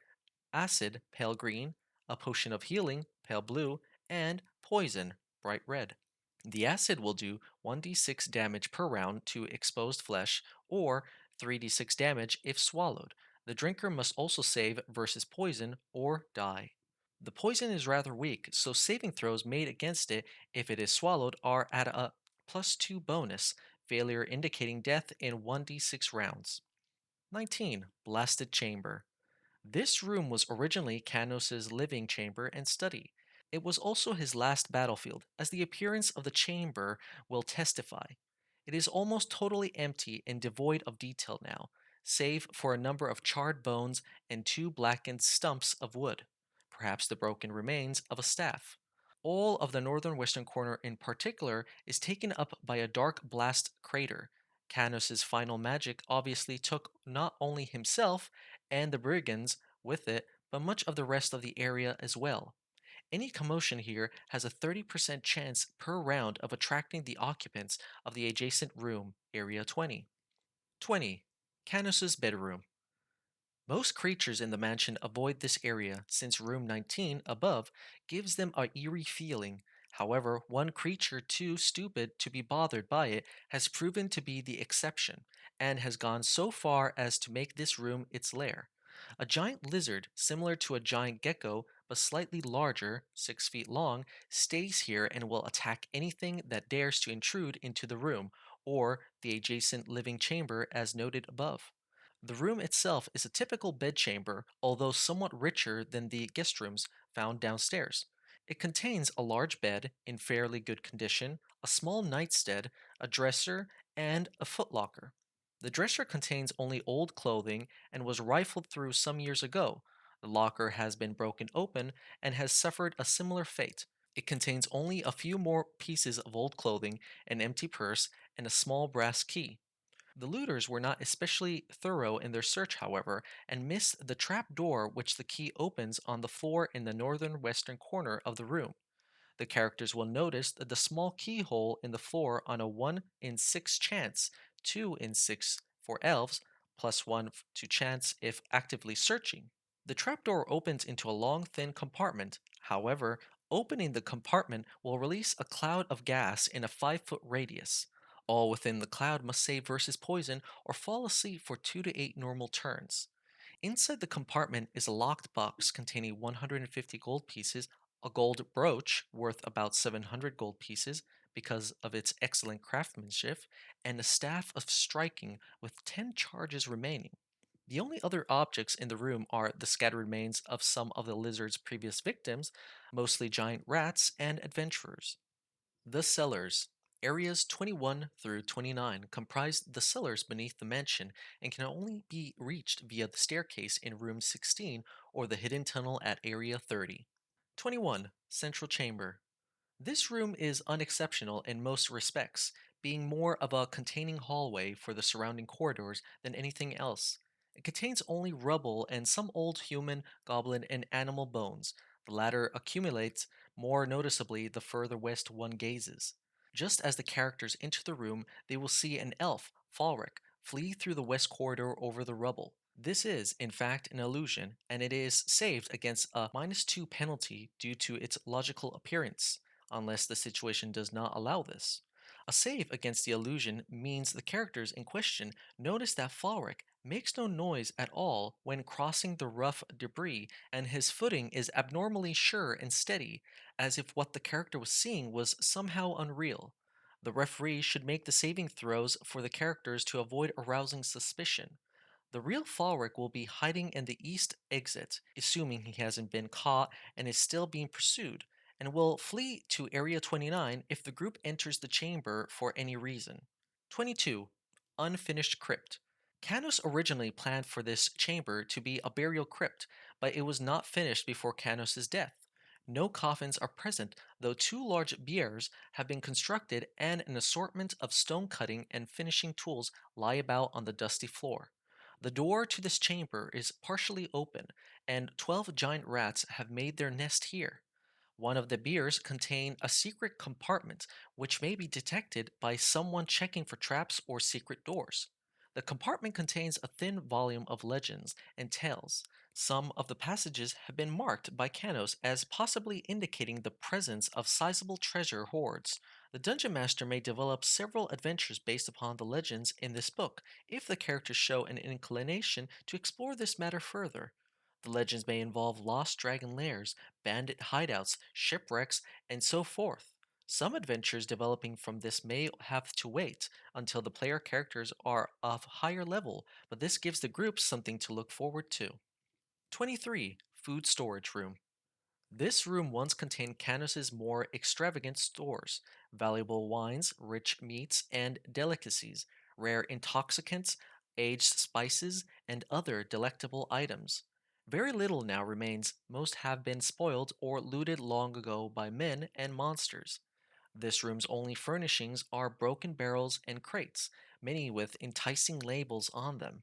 acid, pale green; a potion of healing, pale blue; and poison, bright red. The acid will do 1d6 damage per round to exposed flesh, or 3d6 damage if swallowed. The drinker must also save versus poison or die. The poison is rather weak, so saving throws made against it if it is swallowed are at a +2 bonus, failure indicating death in 1d6 rounds. 19. Blasted Chamber. This room was originally Canos's living chamber and study. It was also his last battlefield, as the appearance of the chamber will testify. It is almost totally empty and devoid of detail now, save for a number of charred bones and two blackened stumps of wood, perhaps the broken remains of a staff. All of the northern western corner in particular is taken up by a dark blast crater. Canos's final magic obviously took not only himself and the brigands with it, but much of the rest of the area as well. Any commotion here has a 30% chance per round of attracting the occupants of the adjacent room, Area 20. 20. Canos's bedroom. Most creatures in the mansion avoid this area since room 19 above gives them a eerie feeling. However, one creature too stupid to be bothered by it has proven to be the exception and has gone so far as to make this room its lair. A giant lizard, similar to a giant gecko but slightly larger, 6 feet long, stays here and will attack anything that dares to intrude into the room or the adjacent living chamber as noted above. The room itself is a typical bedchamber, although somewhat richer than the guest rooms found downstairs. It contains a large bed in fairly good condition, a small nightstand, a dresser, and a footlocker. The dresser contains only old clothing and was rifled through some years ago. The locker has been broken open and has suffered a similar fate. It contains only a few more pieces of old clothing, an empty purse, and a small brass key. The looters were not especially thorough in their search, however, and missed the trap door which the key opens on the floor in the northern western corner of the room. The characters will notice that the small keyhole in the floor on a 1 in 6 chance, 2 in 6 for elves, plus 1 to chance if actively searching. The trapdoor opens into a long, thin compartment. However, opening the compartment will release a cloud of gas in a 5-foot radius. All within the cloud must save versus poison or fall asleep for 2 to 8 normal turns. Inside the compartment is a locked box containing 150 gold pieces, a gold brooch worth about 700 gold pieces because of its excellent craftsmanship, and a staff of striking with 10 charges remaining. The only other objects in the room are the scattered remains of some of the lizard's previous victims, mostly giant rats and adventurers. The cellars. Areas 21 through 29 comprise the cellars beneath the mansion and can only be reached via the staircase in room 16 or the hidden tunnel at area 30. 21. Central Chamber. This room is unexceptional in most respects, being more of a containing hallway for the surrounding corridors than anything else. It contains only rubble and some old human, goblin, and animal bones. The latter accumulates more noticeably the further west one gazes. Just as the characters enter the room, they will see an elf, Falric, flee through the west corridor over the rubble. This is, in fact, an illusion, and it is saved against a -2 penalty due to its logical appearance unless the situation does not allow this. A save against the illusion means the characters in question notice that Falric makes no noise at all when crossing the rough debris, and his footing is abnormally sure and steady, as if what the character was seeing was somehow unreal. The referee should make the saving throws for the characters to avoid arousing suspicion. The real Falric will be hiding in the east exit, assuming he hasn't been caught and is still being pursued, and will flee to Area 29 if the group enters the chamber for any reason. 22. Unfinished Crypt. Canos originally planned for this chamber to be a burial crypt, but it was not finished before Canos' death. No coffins are present, though two large biers have been constructed and an assortment of stone cutting and finishing tools lie about on the dusty floor. The door to this chamber is partially open, and 12 giant rats have made their nest here. One of the biers contain a secret compartment which may be detected by someone checking for traps or secret doors. The compartment contains a thin volume of legends and tales. Some of the passages have been marked by Canos as possibly indicating the presence of sizable treasure hoards. The dungeon master may develop several adventures based upon the legends in this book if the characters show an inclination to explore this matter further. The legends may involve lost dragon lairs, bandit hideouts, shipwrecks, and so forth. Some adventures developing from this may have to wait until the player characters are of higher level, but this gives the group something to look forward to. 23. Food Storage Room. This room once contained Canos's more extravagant stores, valuable wines, rich meats and delicacies, rare intoxicants, aged spices, and other delectable items. Very little now remains, most have been spoiled or looted long ago by men and monsters. This room's only furnishings are broken barrels and crates, many with enticing labels on them.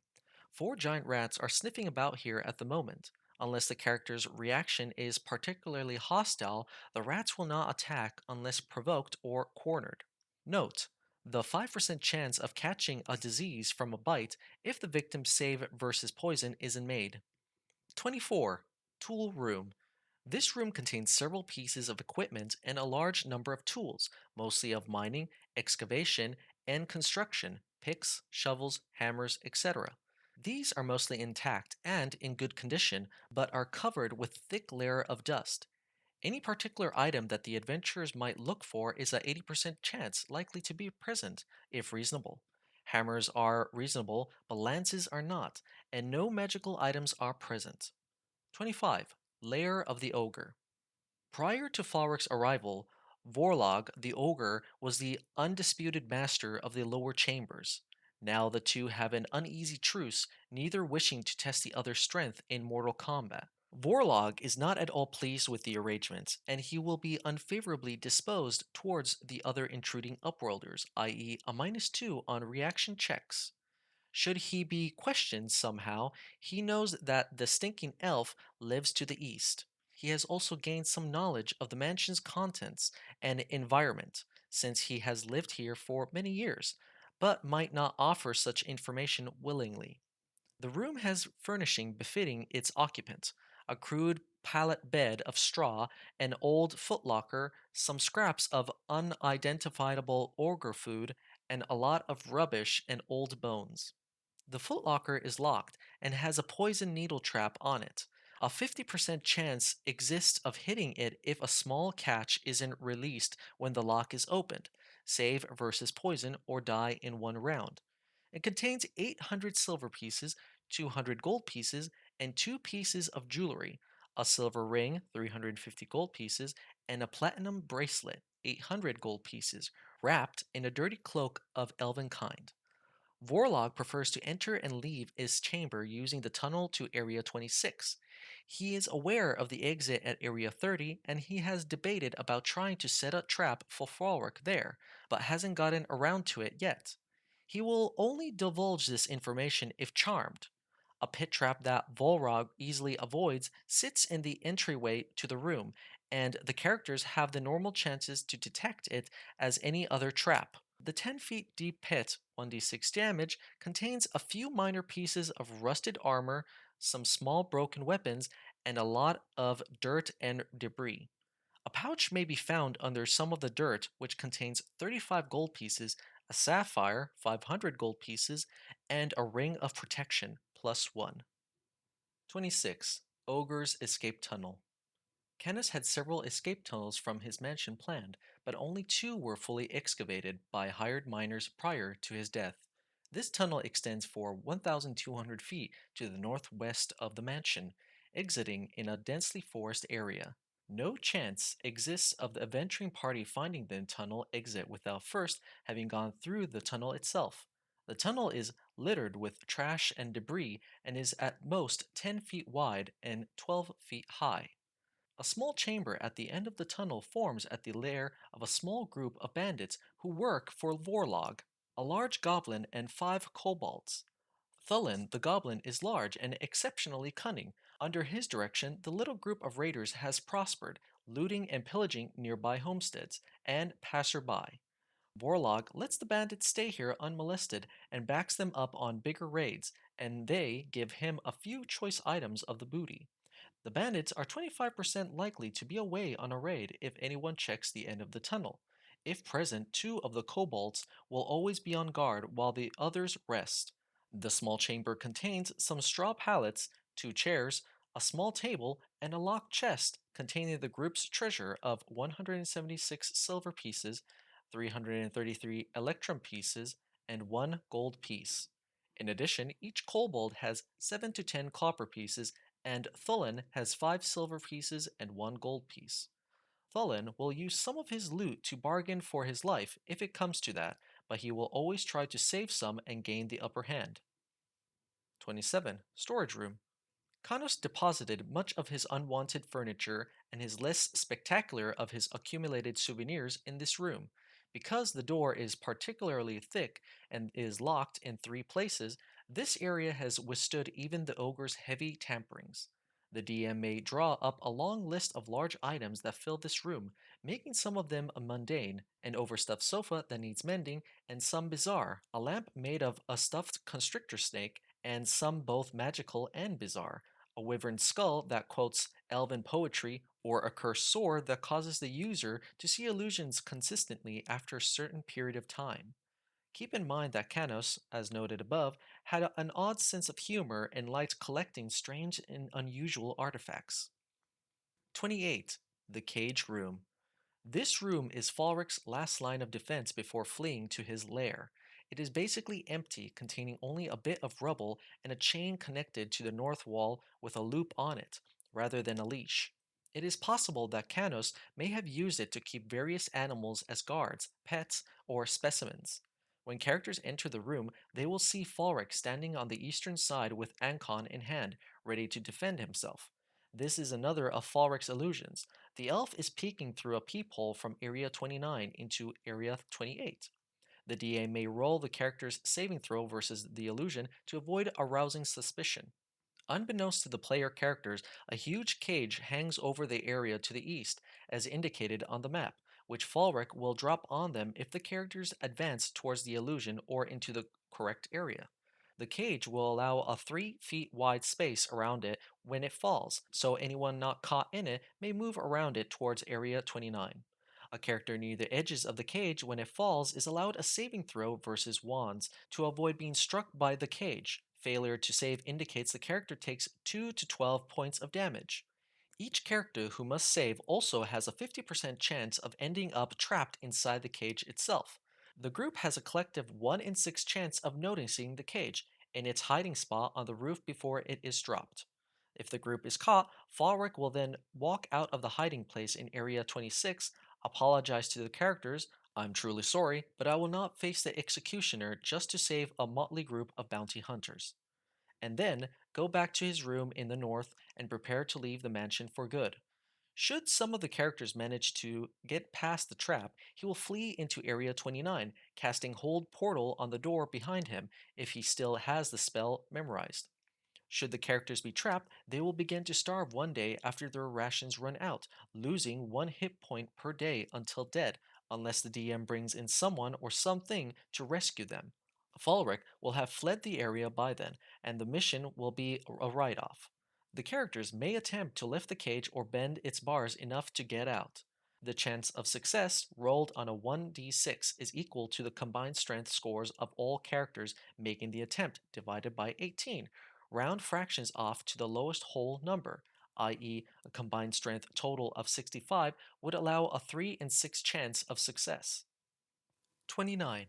Four giant rats are sniffing about here at the moment. Unless the character's reaction is particularly hostile, the rats will not attack unless provoked or cornered. Note: the 5% chance of catching a disease from a bite if the victim's save versus poison isn't made. 24. Tool Room. This room contains several pieces of equipment and a large number of tools, mostly of mining, excavation, and construction picks, shovels, hammers, etc. These are mostly intact and in good condition, but are covered with thick layer of dust. Any particular item that the adventurers might look for is a 80% chance likely to be present, if reasonable. Hammers are reasonable, but lances are not, and no magical items are present. 25. Lair of the Ogre. Prior to Floric's arrival, Vorlog the Ogre was the undisputed master of the lower chambers. Now the two have an uneasy truce, neither wishing to test the other's strength in mortal combat. Vorlog is not at all pleased with the arrangement, and he will be unfavorably disposed towards the other intruding upworlders, i.e., a -2 on reaction checks. Should he be questioned somehow, he knows that the stinking elf lives to the east. He has also gained some knowledge of the mansion's contents and environment, since he has lived here for many years, but might not offer such information willingly. The room has furnishing befitting its occupant: a crude pallet bed of straw, an old footlocker, some scraps of unidentifiable ogre food, and a lot of rubbish and old bones. The footlocker is locked and has a poison needle trap on it. A 50% chance exists of hitting it if a small catch isn't released when the lock is opened. Save versus poison or die in one round. It contains 800 silver pieces, 200 gold pieces, and two pieces of jewelry: a silver ring, 350 gold pieces, and a platinum bracelet, 800 gold pieces, wrapped in a dirty cloak of elven kind. Vorlog prefers to enter and leave his chamber using the tunnel to Area 26. He is aware of the exit at Area 30, and he has debated about trying to set a trap for Falric there, but hasn't gotten around to it yet. He will only divulge this information if charmed. A pit trap that Volrog easily avoids sits in the entryway to the room, and the characters have the normal chances to detect it as any other trap. The 10 feet deep pit, 1d6 damage, contains a few minor pieces of rusted armor, some small broken weapons, and a lot of dirt and debris. A pouch may be found under some of the dirt, which contains 35 gold pieces, a sapphire, 500 gold pieces, and a ring of protection, +1. 26. Ogre's Escape Tunnel. Kenneth had several escape tunnels from his mansion planned, but only two were fully excavated by hired miners prior to his death. This tunnel extends for 1,200 feet to the northwest of the mansion, exiting in a densely forested area. No chance exists of the adventuring party finding the tunnel exit without first having gone through the tunnel itself. The tunnel is littered with trash and debris and is at most 10 feet wide and 12 feet high. A small chamber at the end of the tunnel forms at the lair of a small group of bandits who work for Vorlog, a large goblin and 5 kobolds. Thulin the goblin is large and exceptionally cunning. Under his direction, the little group of raiders has prospered, looting and pillaging nearby homesteads and passerby. Borlaug lets the bandits stay here unmolested and backs them up on bigger raids, and they give him a few choice items of the booty. The bandits are 25% likely to be away on a raid if anyone checks the end of the tunnel. If present, 2 of the kobolds will always be on guard while the others rest. The small chamber contains some straw pallets, 2 chairs, a small table, and a locked chest containing the group's treasure of 176 silver pieces, 333 electrum pieces, and 1 gold piece. In addition, each kobold has 7 to 10 copper pieces and Thulin has 5 silver pieces and 1 gold piece. Thulin will use some of his loot to bargain for his life if it comes to that, but he will always try to save some and gain the upper hand. 27. Storage room. Kanos deposited much of his unwanted furniture and his less spectacular of his accumulated souvenirs in this room. Because the door is particularly thick and is locked in 3 places, this area has withstood even the ogre's heavy tamperings. The DM may draw up a long list of large items that fill this room, making some of them mundane, an overstuffed sofa that needs mending, and some bizarre, a lamp made of a stuffed constrictor snake, and some both magical and bizarre, a wyvern skull that quotes elven poetry, or a cursed sword that causes the user to see illusions consistently after a certain period of time. Keep in mind that Canos, as noted above, had an odd sense of humor and liked collecting strange and unusual artifacts. 28. The Cage Room. This room is Falric's last line of defense before fleeing to his lair. It is basically empty, containing only a bit of rubble and a chain connected to the north wall with a loop on it, rather than a leash. It is possible that Canos may have used it to keep various animals as guards, pets, or specimens. When characters enter the room, they will see Falric standing on the eastern side with Ancon in hand, ready to defend himself. This is another of Falric's illusions. The elf is peeking through a peephole from Area 29 into Area 28. The DA may roll the character's saving throw versus the illusion to avoid arousing suspicion. Unbeknownst to the player characters, a huge cage hangs over the area to the east, as indicated on the map, which Falric will drop on them if the characters advance towards the illusion or into the correct area. The cage will allow a 3 feet wide space around it when it falls, so anyone not caught in it may move around it towards Area 29. A character near the edges of the cage when it falls is allowed a saving throw versus wands to avoid being struck by the cage. Failure to save indicates the character takes 2 to 12 points of damage. Each character who must save also has a 50% chance of ending up trapped inside the cage itself. The group has a collective 1 in 6 chance of noticing the cage in its hiding spot on the roof before it is dropped. If the group is caught, Falric will then walk out of the hiding place in Area 26, apologize to the characters, "I'm truly sorry, but I will not face the executioner just to save a motley group of bounty hunters," and then go back to his room in the north and prepare to leave the mansion for good. Should some of the characters manage to get past the trap, he will flee into Area 29, casting Hold Portal on the door behind him if he still has the spell memorized. Should the characters be trapped, they will begin to starve one day after their rations run out, losing 1 hit point per day until dead, unless the DM brings in someone or something to rescue them. Falric will have fled the area by then, and the mission will be a write off. The characters may attempt to lift the cage or bend its bars enough to get out. The chance of success rolled on a 1d6 is equal to the combined strength scores of all characters making the attempt divided by 18. Round fractions off to the lowest whole number, i.e., a combined strength total of 65 would allow a 3 in 6 chance of success. 29.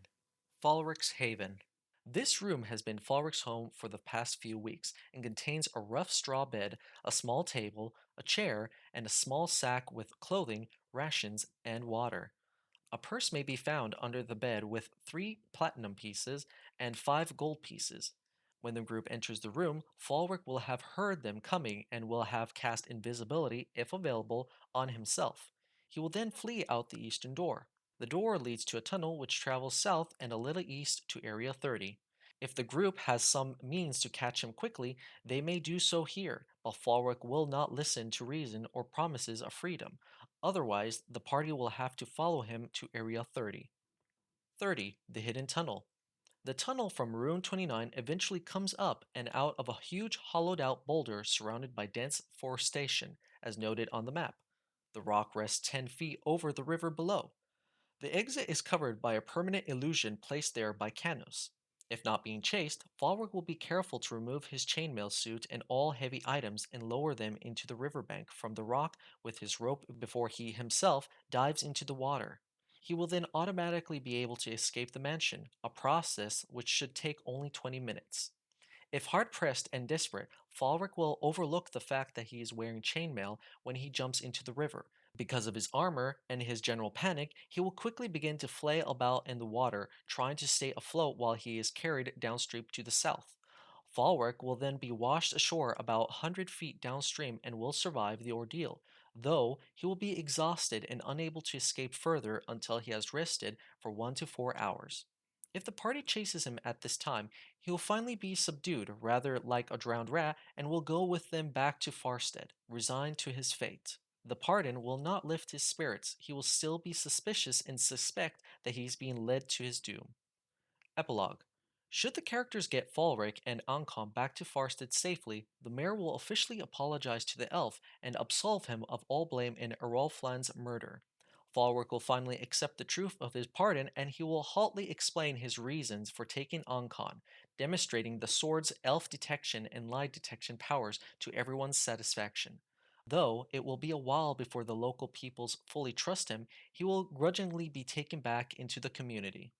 Falric's Haven. This room has been Falric's home for the past few weeks and contains a rough straw bed, a small table, a chair, and a small sack with clothing, rations, and water. A purse may be found under the bed with 3 platinum pieces and 5 gold pieces. When the group enters the room, Falric will have heard them coming and will have cast invisibility, if available, on himself. He will then flee out the eastern door. The door leads to a tunnel which travels south and a little east to Area 30. If the group has some means to catch him quickly, they may do so here, but Falric will not listen to reason or promises of freedom. Otherwise, the party will have to follow him to Area 30. 30. The Hidden Tunnel. The tunnel from Ruin 29 eventually comes up and out of a huge hollowed out boulder surrounded by dense forestation, as noted on the map. The rock rests 10 feet over the river below. The exit is covered by a permanent illusion placed there by Canos. If not being chased, Falric will be careful to remove his chainmail suit and all heavy items and lower them into the riverbank from the rock with his rope before he himself dives into the water. He will then automatically be able to escape the mansion, a process which should take only 20 minutes. If hard pressed and desperate, Falric will overlook the fact that he is wearing chainmail when he jumps into the river. Because of his armor and his general panic, he will quickly begin to flail about in the water, trying to stay afloat while he is carried downstream to the south. Falric will then be washed ashore about 100 feet downstream and will survive the ordeal, though he will be exhausted and unable to escape further until he has rested for 1 to 4 hours. If the party chases him at this time, he will finally be subdued, rather like a drowned rat, and will go with them back to Farstead, resigned to his fate. The pardon will not lift his spirits. He will still be suspicious and suspect that he is being led to his doom. Epilogue. Should the characters get Falric and Ancom back to Farstead safely, the mayor will officially apologize to the elf and absolve him of all blame in Erolfland's murder. Falric will finally accept the truth of his pardon and he will haughtily explain his reasons for taking Ancon, demonstrating the sword's elf detection and lie detection powers to everyone's satisfaction. Though it will be a while before the local peoples fully trust him, he will grudgingly be taken back into the community.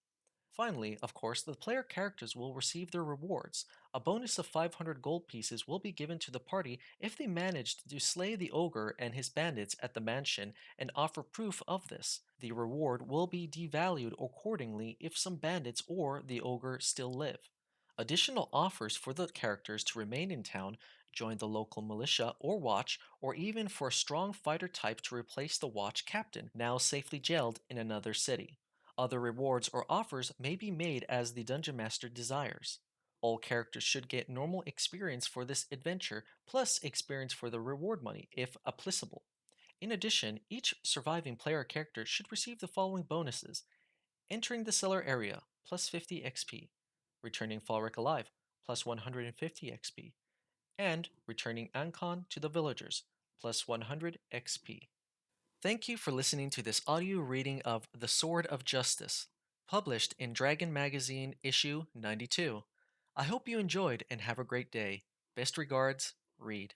Finally, of course, the player characters will receive their rewards. A bonus of 500 gold pieces will be given to the party if they manage to slay the ogre and his bandits at the mansion and offer proof of this. The reward will be devalued accordingly if some bandits or the ogre still live. Additional offers for the characters to remain in town, join the local militia or watch, or even for a strong fighter type to replace the watch captain, now safely jailed in another city. Other rewards or offers may be made as the Dungeon Master desires. All characters should get normal experience for this adventure, plus experience for the reward money, if applicable. In addition, each surviving player character should receive the following bonuses: entering the cellar area, plus 50 XP, returning Falric alive, plus 150 XP, and returning Ancon to the villagers, plus 100 XP. Thank you for listening to this audio reading of The Sword of Justice, published in Dragon Magazine issue 92. I hope you enjoyed and have a great day. Best regards, Reed.